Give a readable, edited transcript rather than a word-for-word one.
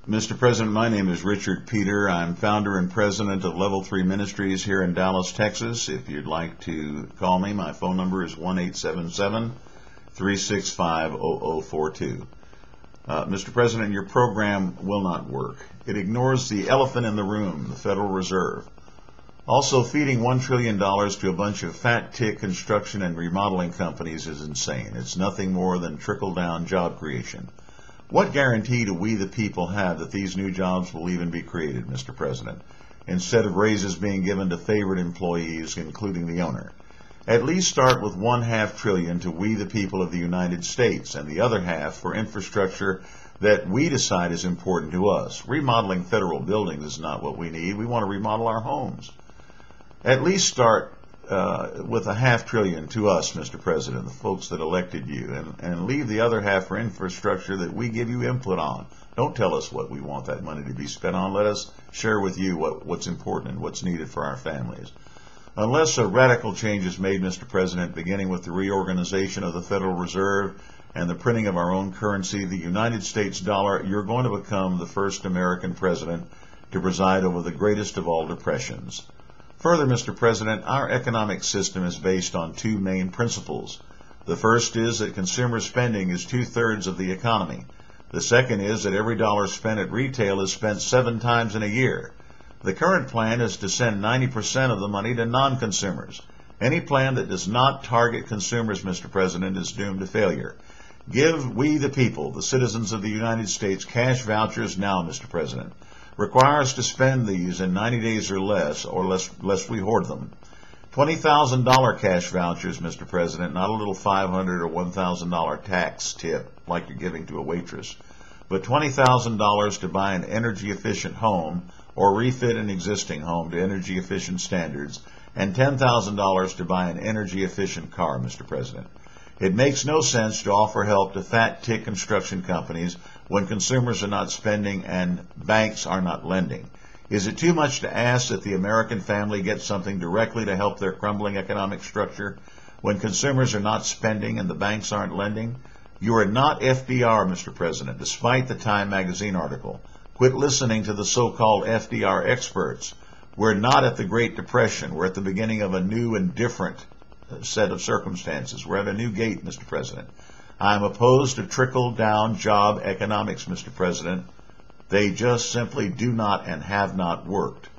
Mr. President, my name is Richard Peter. I'm founder and president of Level 3 Ministries here in Dallas, Texas. If you'd like to call me, my phone number is 1-877-365-0042. Mr. President, your program will not work. It ignores the elephant in the room, the Federal Reserve. Also, feeding $1 trillion to a bunch of fat tick construction and remodeling companies is insane. It's nothing more than trickle-down job creation. What guarantee do we the people have that these new jobs will even be created, Mr. President, instead of raises being given to favored employees, including the owner? At least start with $1/2 trillion to we the people of the United States, and the other half for infrastructure that we decide is important to us. Remodeling federal buildings is not what we need. We want to remodel our homes. At least start with $1/2 trillion to us, Mr. President, the folks that elected you, and leave the other half for infrastructure that we give you input on. Don't tell us what we want that money to be spent on. Let us share with you what's important and what's needed for our families. Unless a radical change is made, Mr. President, beginning with the reorganization of the Federal Reserve and the printing of our own currency, the United States dollar, you're going to become the first American president to preside over the greatest of all depressions. Further, Mr. President, our economic system is based on two main principles. The first is that consumer spending is 2/3 of the economy. The second is that every dollar spent at retail is spent 7 times in a year. The current plan is to send 90% of the money to non-consumers. Any plan that does not target consumers, Mr. President, is doomed to failure. Give we the people, the citizens of the United States, cash vouchers now, Mr. President. Require us to spend these in 90 days or less we hoard them. $20,000 cash vouchers, Mr. President, not a little $500 or $1,000 tax tip like you're giving to a waitress, but $20,000 to buy an energy-efficient home or refit an existing home to energy-efficient standards, and $10,000 to buy an energy-efficient car, Mr. President. It makes no sense to offer help to fat tick construction companies when consumers are not spending and banks are not lending. Is it too much to ask that the American family get something directly to help their crumbling economic structure when consumers are not spending and the banks aren't lending? You are not FDR, Mr. President, despite the Time magazine article. Quit listening to the so-called FDR experts. We're not at the Great Depression. We're at the beginning of a new and different set of circumstances. We're at a new gate, Mr. President. I'm opposed to trickle-down job economics, Mr. President. They just simply do not and have not worked.